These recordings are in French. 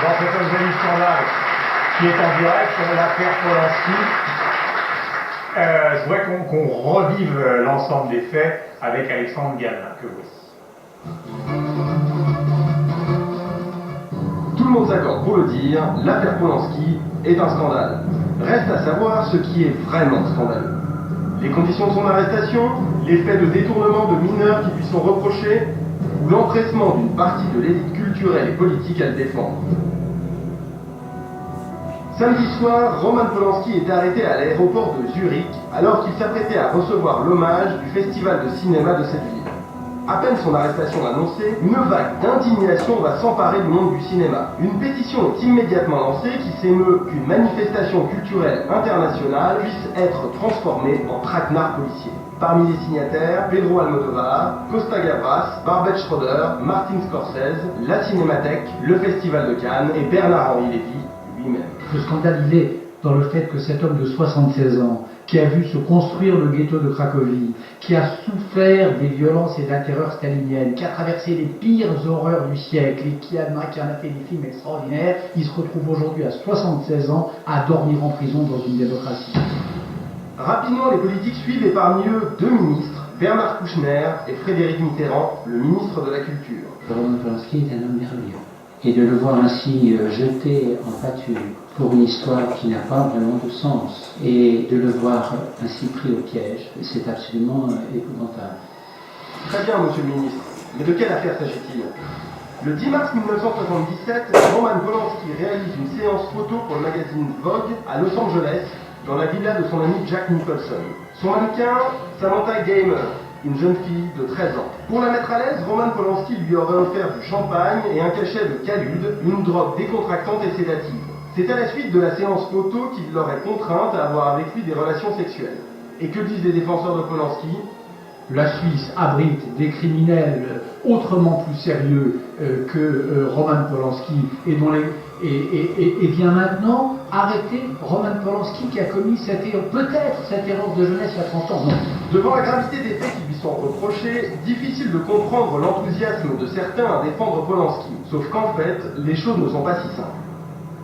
dans cet objet du scandale qui est en direct sur l'affaire Polanski. Je voudrais qu'on revive l'ensemble des faits avec Alexandre Gamelin, que voici. Tout le monde s'accorde pour le dire, l'affaire Polanski est un scandale. Reste à savoir ce qui est vraiment scandaleux. Les conditions de son arrestation, les faits de détournement de mineurs qui lui sont reprochés, ou l'empressement d'une partie de l'élite culturelle et politique à le défendre. Samedi soir, Roman Polanski est arrêté à l'aéroport de Zurich alors qu'il s'apprêtait à recevoir l'hommage du festival de cinéma de cette ville. À peine son arrestation annoncée, une vague d'indignation va s'emparer du monde du cinéma. Une pétition est immédiatement lancée qui s'émeut qu'une manifestation culturelle internationale puisse être transformée en traquenard policier. Parmi les signataires, Pedro Almodóvar, Costa Gavras, Barbet Schroeder, Martin Scorsese, la Cinémathèque, le Festival de Cannes et Bernard-Henri Lévy lui-même. Le scandale, il est dans le fait que cet homme de 76 ans, qui a vu se construire le ghetto de Cracovie, qui a souffert des violences et de la terreur stalinienne, qui a traversé les pires horreurs du siècle et qui en a fait des films extraordinaires, il se retrouve aujourd'hui à 76 ans à dormir en prison dans une démocratie. Rapidement, les politiques suivent et parmi eux deux ministres, Bernard Kouchner et Frédéric Mitterrand, le ministre de la Culture. Roman Polanski est un homme merveilleux. Et de le voir ainsi jeté en pâture pour une histoire qui n'a pas vraiment de sens, et de le voir ainsi pris au piège, c'est absolument épouvantable. Très bien, monsieur le ministre, mais de quelle affaire s'agit-il? Le 10 mars 1977, Roman Polanski réalise une séance photo pour le magazine Vogue à Los Angeles, dans la villa de son ami Jack Nicholson. Son mannequin, Samantha Gamer, une jeune fille de 13 ans. Pour la mettre à l'aise, Roman Polanski lui aurait offert du champagne et un cachet de calude, une drogue décontractante et sédative. C'est à la suite de la séance photo qu'il l'aurait contrainte à avoir avec lui des relations sexuelles. Et que disent les défenseurs de Polanski? La Suisse abrite des criminels autrement plus sérieux que Roman Polanski et bien maintenant arrêter Roman Polanski qui a commis peut-être cette erreur de jeunesse il y a 30 ans. Non. Devant la gravité des faits qui lui sont reprochés, difficile de comprendre l'enthousiasme de certains à défendre Polanski. Sauf qu'en fait, les choses ne sont pas si simples.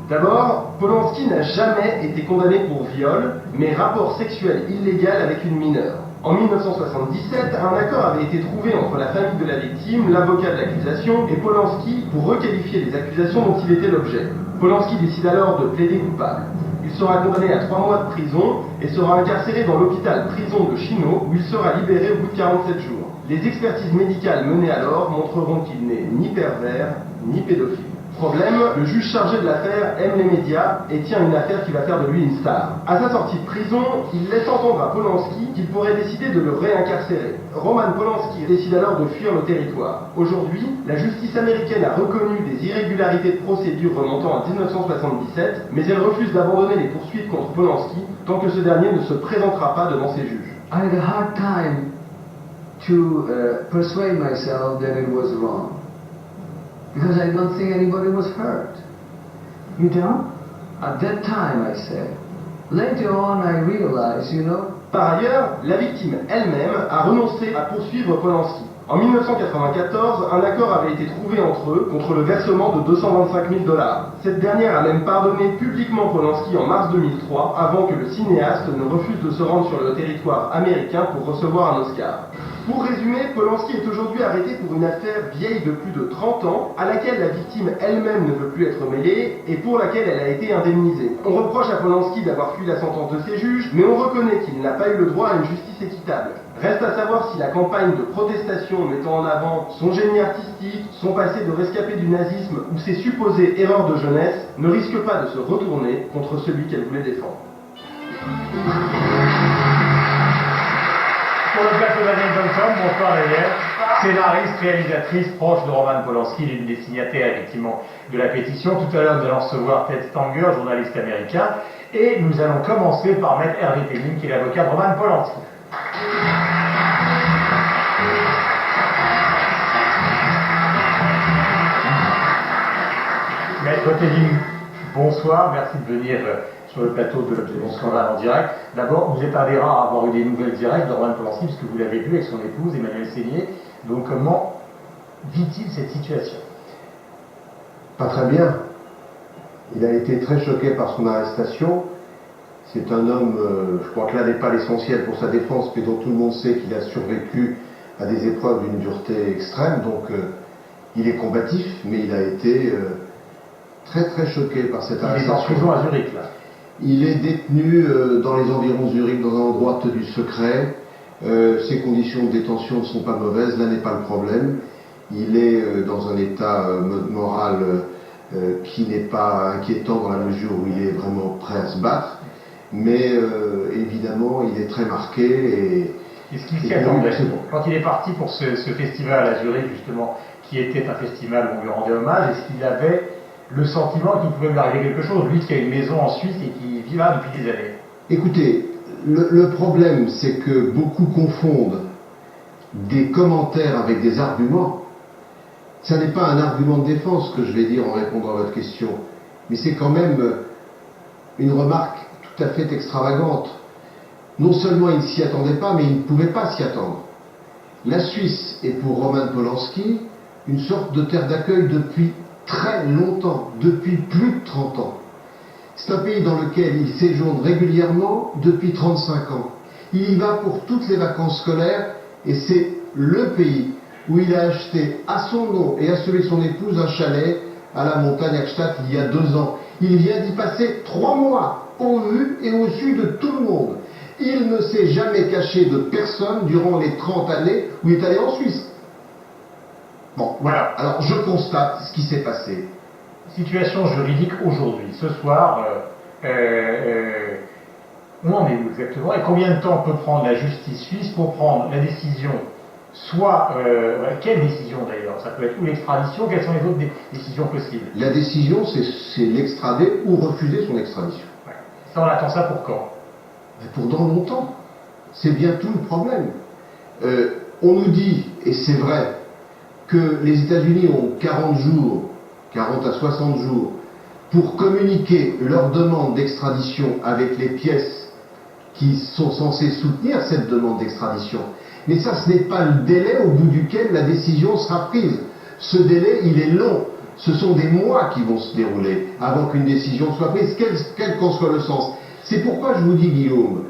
D'abord, Polanski n'a jamais été condamné pour viol, mais rapport sexuel illégal avec une mineure. En 1977, un accord avait été trouvé entre la famille de la victime, l'avocat de l'accusation et Polanski pour requalifier les accusations dont il était l'objet. Polanski décide alors de plaider coupable. Il sera condamné à 3 mois de prison et sera incarcéré dans l'hôpital prison de Chino où il sera libéré au bout de 47 jours. Les expertises médicales menées alors montreront qu'il n'est ni pervers ni pédophile. Problème, le juge chargé de l'affaire aime les médias et tient une affaire qui va faire de lui une star. À sa sortie de prison, il laisse entendre à Polanski qu'il pourrait décider de le réincarcérer. Roman Polanski décide alors de fuir le territoire. Aujourd'hui, la justice américaine a reconnu des irrégularités de procédure remontant à 1977, mais elle refuse d'abandonner les poursuites contre Polanski tant que ce dernier ne se présentera pas devant ses juges. I had a hard time to persuade myself that it was wrong. Because I don't think anybody was hurt. You don't? At that time, I said. Later on, I realized, Par ailleurs, la victime elle-même a renoncé à poursuivre Polanski. En 1994, un accord avait été trouvé entre eux contre le versement de 225 000 $. Cette dernière a même pardonné publiquement Polanski en mars 2003, avant que le cinéaste ne refuse de se rendre sur le territoire américain pour recevoir un Oscar. Pour résumer, Polanski est aujourd'hui arrêté pour une affaire vieille de plus de 30 ans, à laquelle la victime elle-même ne veut plus être mêlée et pour laquelle elle a été indemnisée. On reproche à Polanski d'avoir fui la sentence de ses juges, mais on reconnaît qu'il n'a pas eu le droit à une justice équitable. Reste à savoir si la campagne de protestation mettant en avant son génie artistique, son passé de rescapé du nazisme ou ses supposées erreurs de jeunesse ne risque pas de se retourner contre celui qu'elle voulait défendre. Pour le plateau d'Aniel Johnson, bonsoir Daniel, scénariste, réalisatrice proche de Roman Polanski, l'une des signataires effectivement de la pétition. Tout à l'heure, nous allons recevoir Ted Stanger, journaliste américain, et nous allons commencer par mettre Hervé Pelling, qui est l'avocat de Roman Polanski. Maître Pelling, bonsoir, merci de venir sur le plateau de l'Objet Scandale en direct. D'abord, vous êtes un des rares à avoir eu des nouvelles directes de Roman Polanski, puisque vous l'avez vu avec son épouse, Emmanuelle Seigné. Donc comment vit-il cette situation? Pas très bien. Il a été très choqué par son arrestation. C'est un homme, je crois que là n'est pas l'essentiel pour sa défense, mais dont tout le monde sait qu'il a survécu à des épreuves d'une dureté extrême. Donc il est combatif, mais il a été très très choqué par cette arrestation. Il est en prison à Zurich, là. Il est détenu dans les environs de Zurich, dans un endroit tenu secret. Ses conditions de détention ne sont pas mauvaises, là n'est pas le problème. Il est dans un état moral qui n'est pas inquiétant dans la mesure où il est vraiment prêt à se battre. Mais évidemment, il est très marqué et Est-ce qu'il s'y attendait? Quand il est parti pour ce festival à Zurich, justement, qui était un festival où on lui rendait hommage, est-ce qu'il avait le sentiment qu'il pouvait lui arriver quelque chose, lui qui a une maison en Suisse et qui vit là depuis des années? Écoutez, le problème, c'est que beaucoup confondent des commentaires avec des arguments. Ce n'est pas un argument de défense que je vais dire en répondant à votre question, mais c'est quand même une remarque tout à fait extravagante. Non seulement il ne s'y attendait pas, mais il ne pouvait pas s'y attendre. La Suisse est pour Roman Polanski une sorte de terre d'accueil depuis très longtemps, depuis plus de 30 ans. C'est un pays dans lequel il séjourne régulièrement depuis 35 ans. Il y va pour toutes les vacances scolaires et c'est le pays où il a acheté à son nom et à celui de son épouse un chalet à la montagne Axstadt il y a 2 ans. Il vient d'y passer 3 mois, au vu et au su de tout le monde. Il ne s'est jamais caché de personne durant les 30 années où il est allé en Suisse. Bon, voilà. Alors je constate ce qui s'est passé. Situation juridique aujourd'hui, ce soir, où en est-vous exactement et combien de temps peut prendre la justice suisse pour prendre la décision, soit, quelle décision d'ailleurs? Ça peut être ou l'extradition, quelles sont les autres décisions possibles? La décision, c'est l'extrader ou refuser son extradition. Ouais. Ça, on attend ça pour quand? Mais pour dans longtemps. C'est bien tout le problème. On nous dit, et c'est vrai, que les États-Unis ont 40 jours, 40 à 60 jours, pour communiquer leur demande d'extradition avec les pièces qui sont censées soutenir cette demande d'extradition. Mais ça, ce n'est pas le délai au bout duquel la décision sera prise. Ce délai, il est long. Ce sont des mois qui vont se dérouler avant qu'une décision soit prise, quel qu'en soit le sens. C'est pourquoi je vous dis, Guillaume,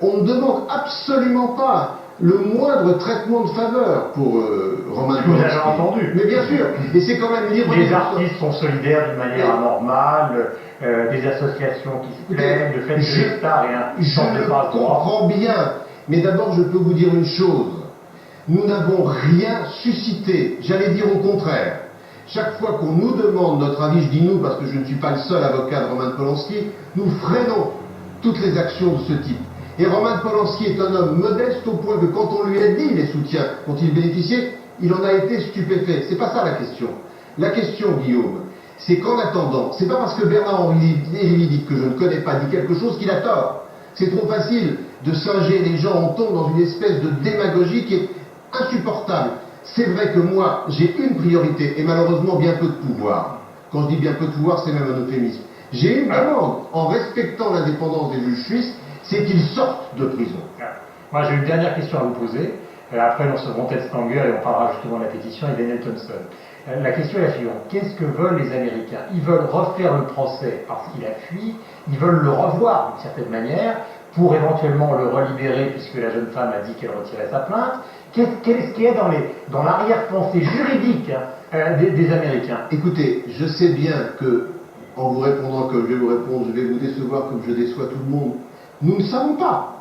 on ne demande absolument pas le moindre traitement de faveur pour Roman Polanski. Vous avez entendu. Mais bien sûr, et c'est quand même l'ironie. Les artistes sont solidaires d'une manière anormale, des associations qui se plaignent, le fait que les stars et un Je le comprends bien, mais d'abord je peux vous dire une chose. Nous n'avons rien suscité, j'allais dire au contraire. Chaque fois qu'on nous demande notre avis, je dis nous parce que je ne suis pas le seul avocat de Roman Polanski, nous freinons toutes les actions de ce type. Et Roman Polanski est un homme modeste au point que quand on lui a dit les soutiens dont il bénéficiait, il en a été stupéfait. C'est pas ça la question. La question, Guillaume, c'est qu'en attendant, c'est pas parce que Bernard-Henri Lévy, que je ne connais pas, dit quelque chose qu'il a tort. C'est trop facile de singer les gens, on tombe dans une espèce de démagogie qui est insupportable. C'est vrai que moi, j'ai une priorité, et malheureusement bien peu de pouvoir. Quand je dis bien peu de pouvoir, c'est même un euphémisme. J'ai une demande, en respectant l'indépendance des juges suisses, c'est qu'ils sortent de prison. Moi, j'ai une dernière question à vous poser. Après, nous recevrons Ted Stanger et on parlera justement de la pétition et Benel Thompson. La question est la suivante. Qu'est-ce que veulent les Américains? Ils veulent refaire le procès parce qu'il a fui. Ils veulent le revoir d'une certaine manière pour éventuellement le relibérer puisque la jeune femme a dit qu'elle retirait sa plainte. Qu'est-ce qu'il y a dans l'arrière-pensée juridique des Américains? Écoutez, je sais bien que, en vous répondant comme je vais vous répondre, je vais vous décevoir comme je déçois tout le monde. Nous ne savons pas.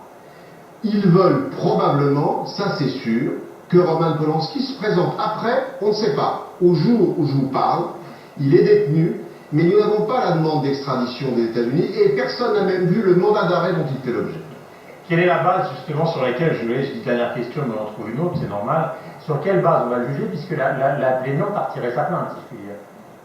Ils veulent probablement, ça c'est sûr, que Roman Polanski se présente. Après, on ne sait pas. Au jour où je vous parle, il est détenu, mais nous n'avons pas la demande d'extradition des États-Unis et personne n'a même vu le mandat d'arrêt dont il fait l'objet. Quelle est la base justement sur laquelle, je dis dernière question, mais on en trouve une autre, c'est normal, sur quelle base on va le juger puisque la plaignante a retiré sa plainte, si je puis dire?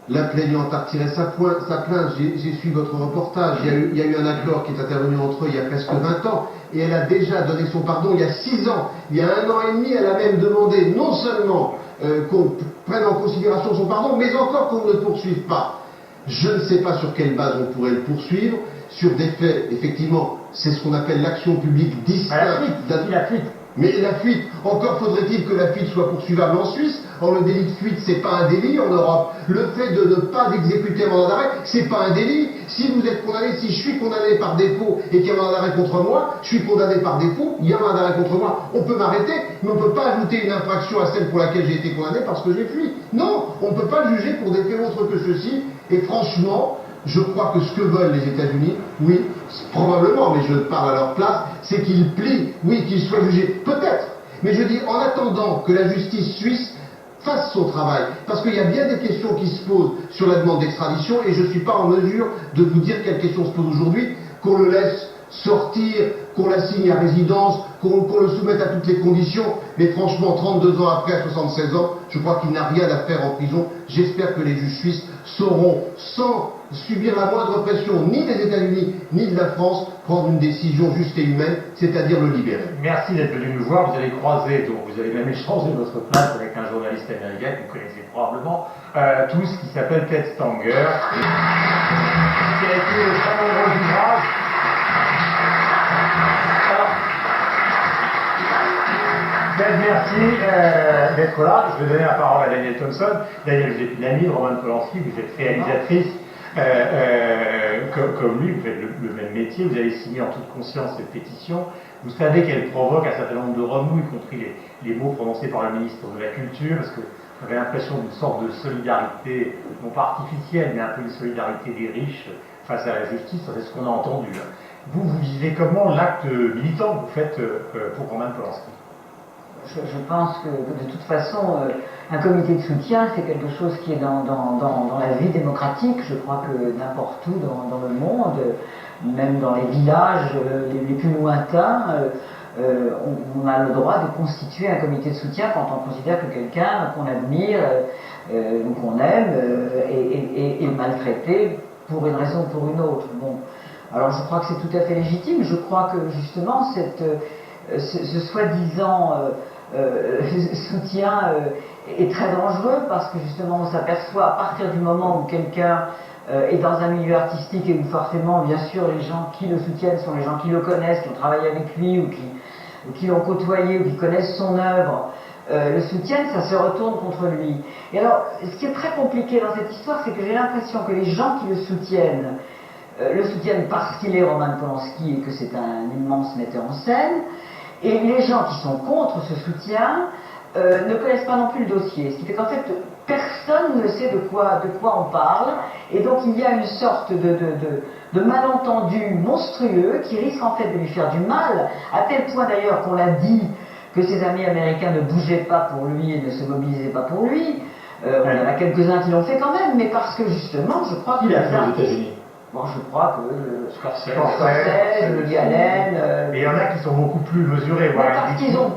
La plaignante a retiré sa plainte, j'ai suivi votre reportage, il y a eu un accord qui est intervenu entre eux il y a presque 20 ans, et elle a déjà donné son pardon il y a 6 ans. Il y a 1 an et demi, elle a même demandé non seulement qu'on prenne en considération son pardon, mais encore qu'on ne le poursuive pas. Je ne sais pas sur quelle base on pourrait le poursuivre, sur des faits, effectivement, c'est ce qu'on appelle l'action publique distincte. La fuite. Mais la fuite, encore faudrait-il que la fuite soit poursuivable en Suisse, Or, le délit de fuite, c'est pas un délit en Europe. Le fait de ne pas exécuter un mandat d'arrêt, c'est pas un délit. Si vous êtes condamné, si je suis condamné par défaut et qu'il y a un mandat d'arrêt contre moi, je suis condamné par défaut, il y a un mandat d'arrêt contre moi, on peut m'arrêter, mais on ne peut pas ajouter une infraction à celle pour laquelle j'ai été condamné parce que j'ai fui. Non, on ne peut pas juger pour des faits autres que ceux-ci. Et franchement, je crois que ce que veulent les États-Unis, oui, probablement, mais je parle à leur place, c'est qu'ils plient, oui, qu'ils soient jugés, peut-être. Mais je dis, en attendant que la justice suisse fasse son travail, parce qu'il y a bien des questions qui se posent sur la demande d'extradition, et je ne suis pas en mesure de vous dire quelles questions se posent aujourd'hui, qu'on le laisse sortir, qu'on l'assigne à résidence, qu'on le soumette à toutes les conditions, mais franchement, 32 ans après, à 76 ans, je crois qu'il n'a rien à faire en prison. J'espère que les juges suisses sauront, sans subir la moindre pression, ni des États-Unis, ni de la France, prendre une décision juste et humaine, c'est-à-dire le libérer. Merci d'être venu nous voir. Vous allez croiser, donc vous allez même échanger votre place avec un journaliste américain que vous connaissez probablement tous, qui s'appelle Ted Stanger, qui a écrit le très nombreux ouvrages. Ted, merci d'être là. Je vais donner la parole à Daniel Thompson. Daniel, vous êtes une amie de Roman Polanski, vous êtes réalisatrice. Comme lui, vous faites le même métier, vous avez signé en toute conscience cette pétition. Vous savez qu'elle provoque un certain nombre de remous, y compris les mots prononcés par le ministre de la Culture, parce que vous avez l'impression d'une sorte de solidarité, non pas artificielle, mais un peu une solidarité des riches face à la justice. C'est ce qu'on a entendu. Vous vivez comment l'acte militant que vous faites pour Roman Polanski? Je pense que de toute façon, un comité de soutien, c'est quelque chose qui est dans la vie démocratique. Je crois que n'importe où dans le monde, même dans les villages les plus lointains, on a le droit de constituer un comité de soutien quand on considère que quelqu'un qu'on admire ou qu'on aime est maltraité pour une raison ou pour une autre. Bon. Alors je crois que c'est tout à fait légitime. Je crois que justement ce soi-disant soutien est très dangereux parce que justement on s'aperçoit à partir du moment où quelqu'un est dans un milieu artistique et où forcément bien sûr les gens qui le soutiennent sont les gens qui le connaissent, qui ont travaillé avec lui ou qui l'ont côtoyé ou qui connaissent son œuvre, le soutiennent, ça se retourne contre lui. Et alors ce qui est très compliqué dans cette histoire, c'est que j'ai l'impression que les gens qui le soutiennent parce qu'il est Roman Polanski et que c'est un immense metteur en scène. Et les gens qui sont contre ce soutien ne connaissent pas non plus le dossier. Ce qui fait qu'en fait, personne ne sait de quoi on parle. Et donc il y a une sorte de malentendu monstrueux qui risque en fait de lui faire du mal, à tel point d'ailleurs qu'on l'a dit que ses amis américains ne bougeaient pas pour lui et ne se mobilisaient pas pour lui. On en a quelques-uns qui l'ont fait quand même, mais parce que justement, je crois que les artistes... Bon, je crois que Scorsese, Woody Allen... Mais il y en a qui sont beaucoup plus mesurés.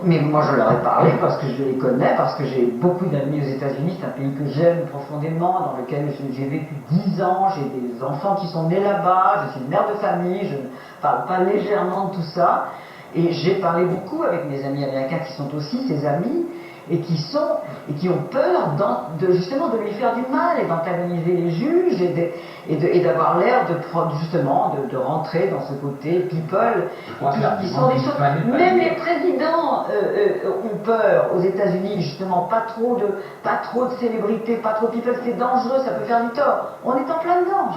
Mais moi je leur ai parlé parce que je les connais, parce que j'ai beaucoup d'amis aux États-Unis, c'est un pays que j'aime profondément, dans lequel j'ai vécu 10 ans, j'ai des enfants qui sont nés là-bas, je suis mère de famille, je ne parle pas légèrement de tout ça. Et j'ai parlé beaucoup avec mes amis américains qui sont aussi ses amis, et qui ont peur justement de lui faire du mal et d'antagoniser les juges et d'avoir l'air justement de rentrer dans ce côté people qui sont des choses. Même les présidents ont peur aux États-Unis, justement, pas trop de célébrités, pas trop de people, c'est dangereux, ça peut faire du tort. On est en plein dedans.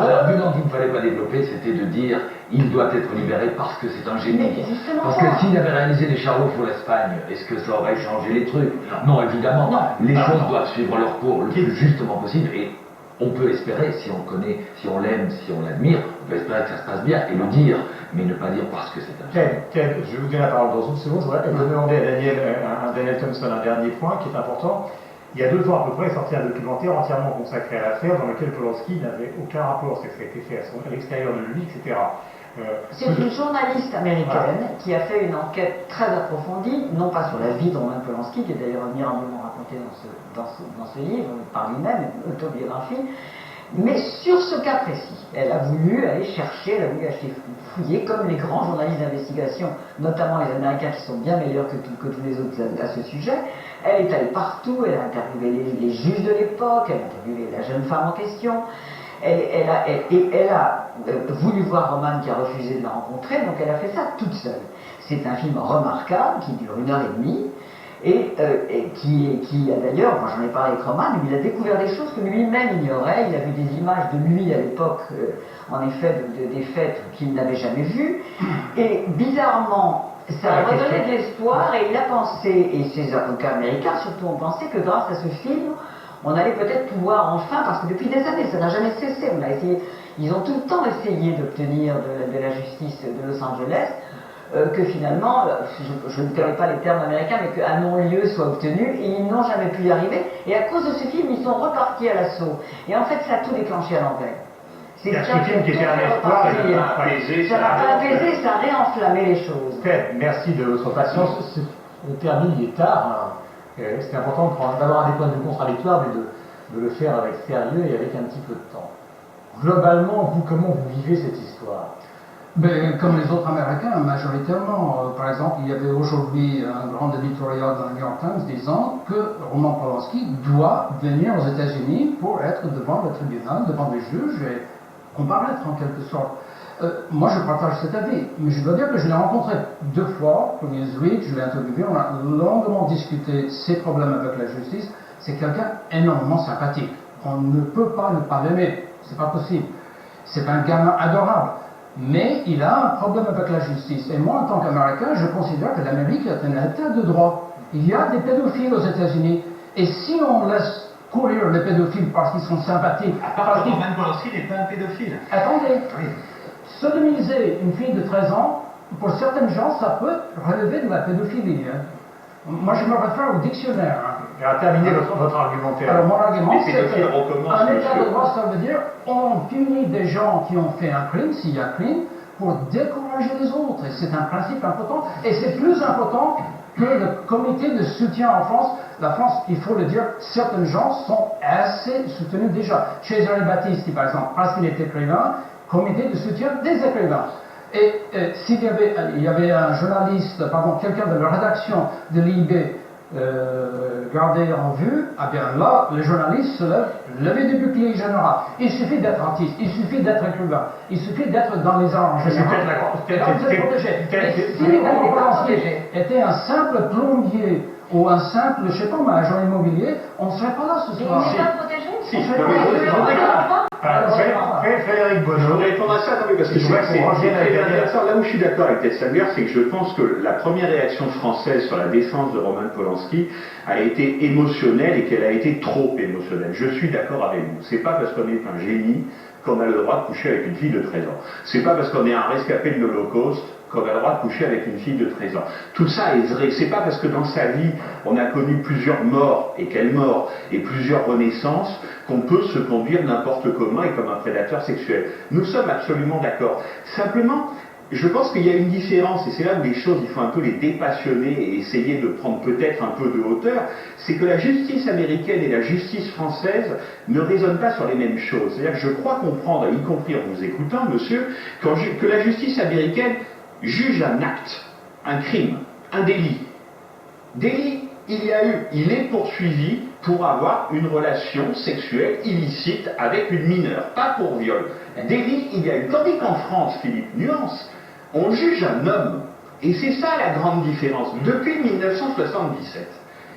L'argument qu'il ne fallait pas développer, c'était de dire il doit être libéré parce que c'est un génie. Parce que s'il avait réalisé les charlots pour l'Espagne, est-ce que ça aurait changé les trucs? Non, évidemment. Non. Les choses doivent suivre leur cours le plus justement possible. Et on peut espérer, si on connaît, si on l'aime, si on l'admire, on peut espérer que ça se passe bien et le dire, mais ne pas dire parce que c'est un génie. Ted, je vais vous donner la parole dans une seconde. Je voudrais demander à Daniel Thompson un dernier point qui est important. Il y a 2 ans à peu près est sorti un documentaire entièrement consacré à l'affaire dans lequel Polanski n'avait aucun rapport, c'est que ça a été fait à l'extérieur de lui, etc. C'est une journaliste américaine qui a fait une enquête très approfondie, non pas sur la vie de Roman Polanski, qui est d'ailleurs admirablement raconté dans ce livre, par lui-même, une autobiographie, mais sur ce cas précis. Elle a voulu aller chercher, elle a voulu acheter fouiller, comme les grands journalistes d'investigation, notamment les Américains qui sont bien meilleurs que tous les autres à ce sujet. Elle est allée partout, elle a interviewé les juges de l'époque, elle a interviewé la jeune femme en question. Elle a voulu voir Roman qui a refusé de la rencontrer, donc elle a fait ça toute seule. C'est un film remarquable qui dure 1h30 et qui a d'ailleurs, moi j'en ai parlé avec Roman, il a découvert des choses que lui-même ignorait. Il a vu des images de lui à l'époque, en effet, des fêtes qu'il n'avait jamais vues, et bizarrement, ça a redonné de l'espoir, et il a pensé, et ses avocats américains surtout ont pensé que grâce à ce film, on allait peut-être pouvoir enfin, parce que depuis des années, ça n'a jamais cessé, on a essayé, ils ont tout le temps essayé d'obtenir de la justice de Los Angeles, que finalement, je ne connais pas les termes américains, mais qu'un non-lieu soit obtenu, et ils n'ont jamais pu y arriver, et à cause de ce film, ils sont repartis à l'assaut. Et en fait, ça a tout déclenché à l'envers. C'est ce film qui était un espoir, et ça n'a pas apaisé, ça n'a pas apaisé, ça a réenflammé les choses. Merci de votre patience. On termine, il est tard. C'est important d'avoir des points de vue contradictoires, mais de le faire avec sérieux et avec un petit peu de temps. Globalement, vous, comment vous vivez cette histoire? Ben, comme les autres Américains, majoritairement. Par exemple, il y avait aujourd'hui un grand éditorial dans le New York Times disant que Roman Polanski doit venir aux États-Unis pour être devant le tribunal, devant les juges et comparaître en quelque sorte. Moi, je partage cet avis, mais je dois dire que je l'ai rencontré 2 fois pour Newsweek, je l'ai interviewé, on a longuement discuté ses problèmes avec la justice. C'est quelqu'un énormément sympathique. On ne peut pas ne pas l'aimer, c'est pas possible. C'est un gamin adorable. Mais il a un problème avec la justice. Et moi, en tant qu'Américain, je considère que l'Amérique est un État de droit. Il y a des pédophiles aux États-Unis. Et si on laisse courir les pédophiles parce qu'ils sont sympathiques... Roman Polanski n'est pas un pédophile. Attendez. Oui. Sodomiser une fille de 13 ans, pour certaines gens, ça peut relever de la pédophilie. Hein. Moi, je me réfère au dictionnaire. Hein. Et à terminer votre argumentaire. Alors, mon argument, c'est qu'un état de droit, ça veut dire on punit des gens qui ont fait un crime, s'il y a crime, pour décourager les autres. Et c'est un principe important. Et c'est plus important que le comité de soutien en France. La France, il faut le dire, certains gens sont assez soutenus déjà. Cesare Battisti, par exemple, parce qu'il est écrivain, comité de soutien des écrivains. Et s'il y avait un journaliste, quelqu'un de la rédaction de l'IB gardé en vue, eh bien là, le journaliste se lève, levé du bouclier général. Il suffit d'être artiste, il suffit d'être écrivain, il suffit d'être dans les arts en général. Si Roman Polanski était un simple plombier ou un simple, je sais pas, un agent immobilier, on ne serait pas là ce soir. Il n'est pas protégé. Si, Frédéric Bonneau. Je voudrais répondre à ça, parce que je vois que c'est très intéressant. Là où je suis d'accord avec Ted Salguer, c'est que je pense que la première réaction française sur la défense de Roman Polanski a été émotionnelle et qu'elle a été trop émotionnelle. Je suis d'accord avec vous. C'est pas parce qu'on est un génie qu'on a le droit de coucher avec une fille de 13 ans. C'est pas parce qu'on est un rescapé de l'Holocauste qu'on a le droit de coucher avec une fille de 13 ans. Tout ça est vrai. C'est pas parce que dans sa vie, on a connu plusieurs morts, et quelles morts, et plusieurs renaissances, qu'on peut se conduire n'importe comment et comme un prédateur sexuel. Nous sommes absolument d'accord. Simplement, je pense qu'il y a une différence, et c'est là où les choses, il faut un peu les dépassionner et essayer de prendre peut-être un peu de hauteur, c'est que la justice américaine et la justice française ne raisonnent pas sur les mêmes choses. C'est-à-dire que je crois comprendre, y compris en vous écoutant, monsieur, que la justice américaine juge un acte, un crime, un délit. Délit, il est poursuivi pour avoir une relation sexuelle illicite avec une mineure, pas pour viol. Délit, il y a eu. Tandis qu'en France, Philippe, nuance, on juge un homme. Et c'est ça la grande différence. Depuis 1977,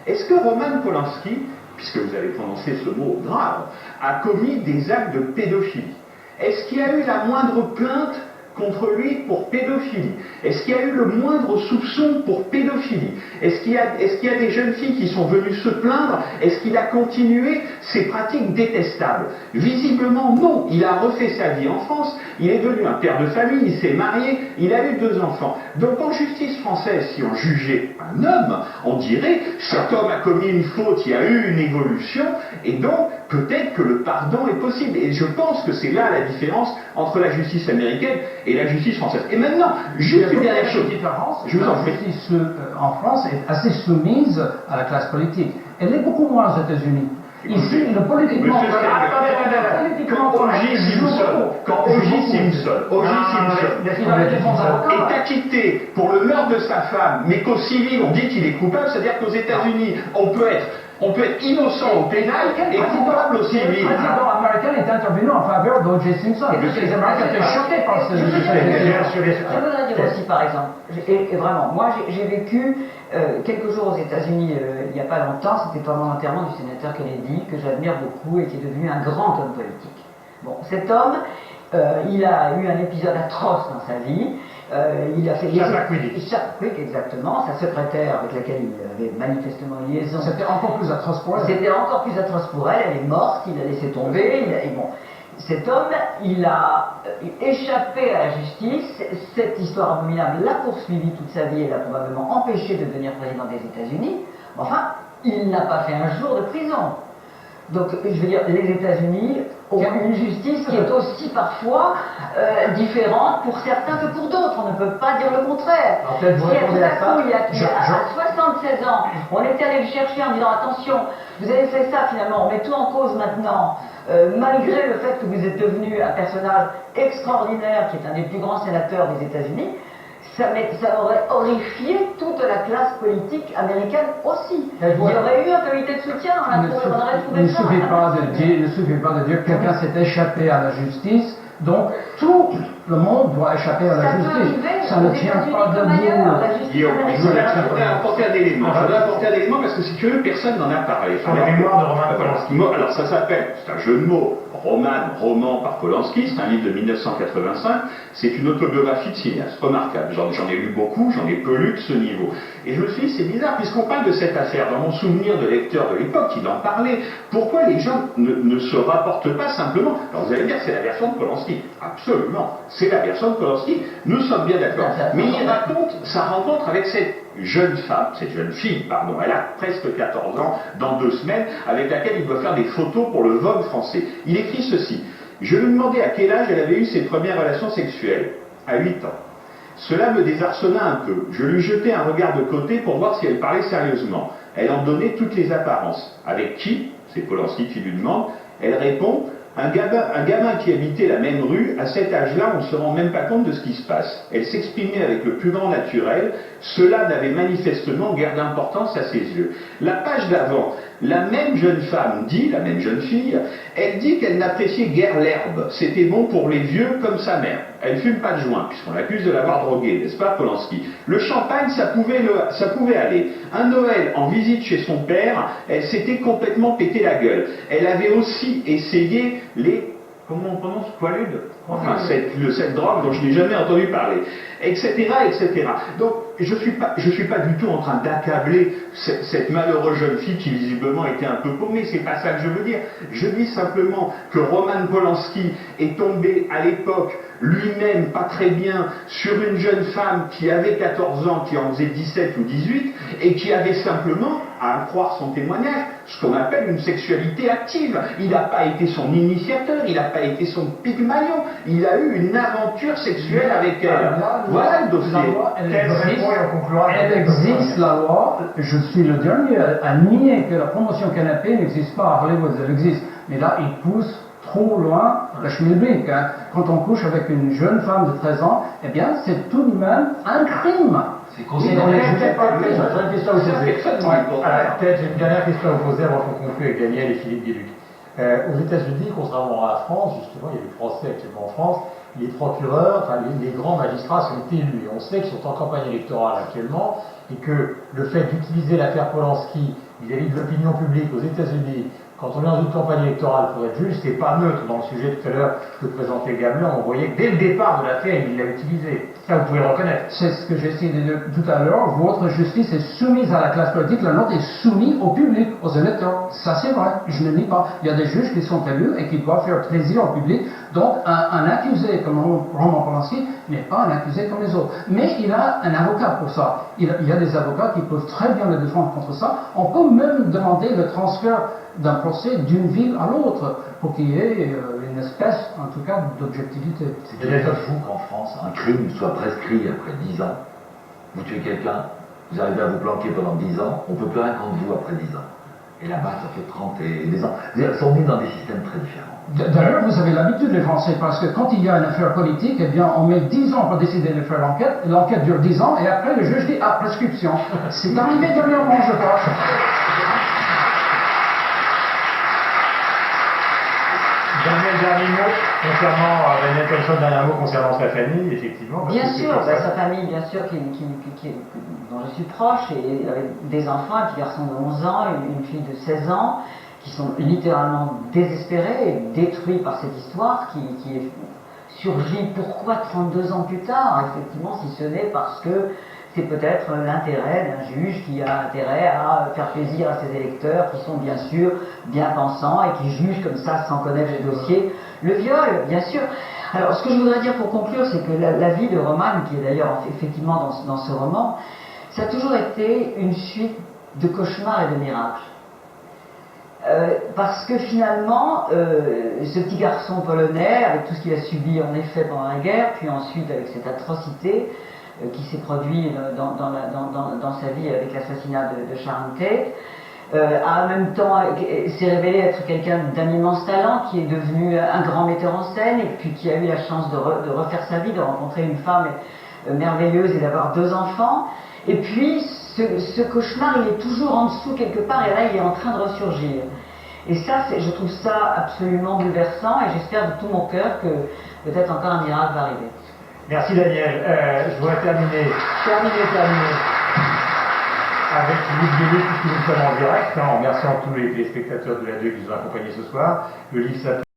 est-ce que Roman Polanski, puisque vous avez prononcé ce mot grave, a commis des actes de pédophilie? Est-ce qu'il y a eu la moindre plainte contre lui pour pédophilie? Est-ce qu'il y a eu le moindre soupçon pour pédophilie? Est-ce qu'il y a des jeunes filles qui sont venues se plaindre? Est-ce qu'il a continué ces pratiques détestables? Visiblement non. Il a refait sa vie en France, il est devenu un père de famille, il s'est marié, il a eu 2 enfants. Donc en justice française, si on jugeait un homme, on dirait cet homme a commis une faute, il y a eu une évolution, et donc peut-être que le pardon est possible. Et je pense que c'est là la différence entre la justice américaine et la justice française. Et maintenant, juste une dernière chose. La justice en France est assez soumise à la classe politique. Elle est beaucoup moins aux États-Unis. Ici, le politiquement... Quand O.J. Simpson est acquitté pour le meurtre de sa femme, mais qu'au civil on dit qu'il est coupable, c'est-à-dire qu'aux États-Unis on peut être On peut être innocent au pénal et coupable au civil. Le président américain est intervenu en faveur d'O.J. Simpson. Les Américains étaient choqués par ce... Je voudrais dire aussi, par exemple, et vraiment, moi j'ai vécu quelques jours aux États-Unis il n'y a pas longtemps, c'était pendant l'enterrement du sénateur Kennedy, que j'admire beaucoup et qui est devenu un grand homme politique. Bon, cet homme, il a eu un épisode atroce dans sa vie. Il a fait Chapwick, exactement, sa secrétaire avec laquelle il avait manifestement une liaison. C'était encore plus atroce pour elle. C'était encore plus atroce pour elle. Elle est morte, il a laissé tomber. Bon, cet homme, il a échappé à la justice. Cette histoire abominable l'a poursuivi toute sa vie et l'a probablement empêché de devenir président des États-Unis. Enfin, il n'a pas fait un jour de prison. Donc, je veux dire, les États-Unis ont une justice qui est aussi parfois différente pour certains que pour d'autres. On ne peut pas dire le contraire. Si tout à coup, il y a 76 ans, on était allé le chercher en disant attention, vous avez fait ça finalement, on met tout en cause maintenant, malgré le fait que vous êtes devenu un personnage extraordinaire qui est un des plus grands sénateurs des États-Unis, ça aurait horrifié toute la classe politique américaine aussi. Il y aurait eu un comité de soutien, on aurait trouvé ça. Il ne suffit pas de dire que quelqu'un s'est échappé à la justice, donc tout le monde doit échapper à la justice. Ça ne tient pas debout. Je voudrais apporter un élément. Parce que si tu veux, personne n'en a parlé. Sur la mémoire de Roman Polanski. Alors ça s'appelle, c'est un jeu de mots, roman par Polanski, c'est un livre de 1985, c'est une autobiographie de cinéaste, remarquable. J'en ai lu beaucoup, j'en ai peu lu de ce niveau. Et je me suis dit, c'est bizarre, puisqu'on parle de cette affaire, dans mon souvenir de lecteur de l'époque, il en parlait, pourquoi les gens ne se rapportent pas simplement? Alors vous allez dire, c'est la version de Polanski. Absolument, c'est la version de Polanski, nous sommes bien d'accord. Mais il raconte sa rencontre avec cette jeune fille, elle a presque 14 ans, dans 2 semaines, avec laquelle il doit faire des photos pour le Vogue français. Il écrit ceci: je lui demandais à quel âge elle avait eu ses premières relations sexuelles. À 8 ans. Cela me désarçonna un peu. Je lui jetai un regard de côté pour voir si elle parlait sérieusement. Elle en donnait toutes les apparences. Avec qui? C'est Polanski qui lui demande. Elle répond: un gamin qui habitait la même rue, à cet âge-là, on ne se rend même pas compte de ce qui se passe. Elle s'exprimait avec le plus grand naturel. Cela n'avait manifestement guère d'importance à ses yeux. La page d'avant, la même jeune femme dit, la même jeune fille, elle dit qu'elle n'appréciait guère l'herbe. C'était bon pour les vieux comme sa mère. Elle fume pas de joint, puisqu'on l'accuse de l'avoir drogué, n'est-ce pas, Polanski? Le champagne, ça pouvait aller. Un Noël en visite chez son père, elle s'était complètement pété la gueule. Elle avait aussi essayé les... Comment on prononce? Quaaludes? Enfin, cette drogue dont je n'ai jamais entendu parler. Etc., etc. Donc, je suis pas du tout en train d'accabler cette malheureuse jeune fille qui visiblement était un peu paumée, c'est pas ça que je veux dire. Je dis simplement que Roman Polanski est tombé à l'époque lui-même pas très bien sur une jeune femme qui avait 14 ans, qui en faisait 17 ou 18, et qui avait simplement, à en croire son témoignage, ce qu'on appelle une sexualité active. Il n'a pas été son initiateur, il n'a pas été son pygmalion, il a eu une aventure sexuelle avec elle. Voilà le dossier. Elle existe, la loi. Je suis le dernier à nier que la promotion canapé n'existe pas à Hollywood, elle existe. Mais là, il pousse trop loin la schmilblick. Quand on couche avec une jeune femme de 13 ans, eh bien, c'est tout de même un crime. C'est considéré. Peut-être une dernière question à vous poser avant qu'on conclue avec Daniel et Philippe Guéluc. Aux États-Unis, contrairement à la France, justement, il y a des Français actuellement en France, les procureurs, enfin les grands magistrats sont élus. Et on sait qu'ils sont en campagne électorale actuellement et que le fait d'utiliser l'affaire Polanski vis-à-vis de l'opinion publique aux États-Unis, quand on est dans une campagne électorale pour être juge, c'est pas neutre. Dans le sujet tout à l'heure que présentait Gamelin, on voyait que dès le départ de l'affaire, il l'a utilisé. Ça, vous pouvez le reconnaître. C'est ce que j'ai essayé de dire tout à l'heure. Votre justice est soumise à la classe politique, la nôtre est soumise au public, aux électeurs. Ça, c'est vrai. Je ne nie pas. Il y a des juges qui sont élus et qui doivent faire plaisir au public. Donc, un accusé comme Roman Polanski n'est pas un accusé comme les autres. Mais il a un avocat pour ça. Il y a des avocats qui peuvent très bien le défendre contre ça. On peut même demander le transfert d'un procès d'une ville à l'autre pour qu'il y ait une espèce, en tout cas, d'objectivité. C'est peut-être fou qu'en France, un crime soit prescrit après 10 ans. Vous tuez quelqu'un, vous arrivez à vous planquer pendant 10 ans, on ne peut plus rien contre vous après 10 ans. Et là-bas, ça fait 30 et des ans. Ils sont mis dans des systèmes très différents. D'ailleurs, vous avez l'habitude, les Français, parce que quand il y a une affaire politique, eh bien, on met 10 ans pour décider de faire l'enquête. L'enquête dure 10 ans, et après, le juge dit « Ah, prescription ». C'est arrivé dernièrement, je crois. Concernant Daniel Thompson, dernier mot concernant sa famille, effectivement. Bien sûr, sa famille, bien sûr, dont je suis proche, et avec des enfants, un petit garçon de 11 ans, une fille de 16 ans, qui sont littéralement désespérés et détruits par cette histoire qui est surgit, pourquoi 32 ans plus tard, effectivement, si ce n'est parce que c'est peut-être l'intérêt d'un juge qui a intérêt à faire plaisir à ses électeurs, qui sont bien sûr bien pensants et qui jugent comme ça, sans connaître le dossier, le viol, bien sûr. Alors, ce que je voudrais dire pour conclure, c'est que la vie de Roman, qui est d'ailleurs effectivement dans ce roman, ça a toujours été une suite de cauchemars et de miracles. Parce que finalement, ce petit garçon polonais, avec tout ce qu'il a subi en effet pendant la guerre, puis ensuite avec cette atrocité qui s'est produite dans sa vie avec l'assassinat de Sharon Tate, en même temps s'est révélé être quelqu'un d'un immense talent, qui est devenu un grand metteur en scène, et puis qui a eu la chance de refaire sa vie, de rencontrer une femme merveilleuse et d'avoir 2 enfants. Et puis, ce cauchemar, il est toujours en dessous quelque part, et là, il est en train de ressurgir. Et ça, je trouve ça absolument bouleversant, et j'espère de tout mon cœur que peut-être encore un miracle va arriver. Merci Daniel. Je voudrais terminer avec Luc Guédé, puisque nous sommes en direct, en remerciant tous les téléspectateurs de la 2 qui nous ont accompagnés ce soir. Le livre s'appelle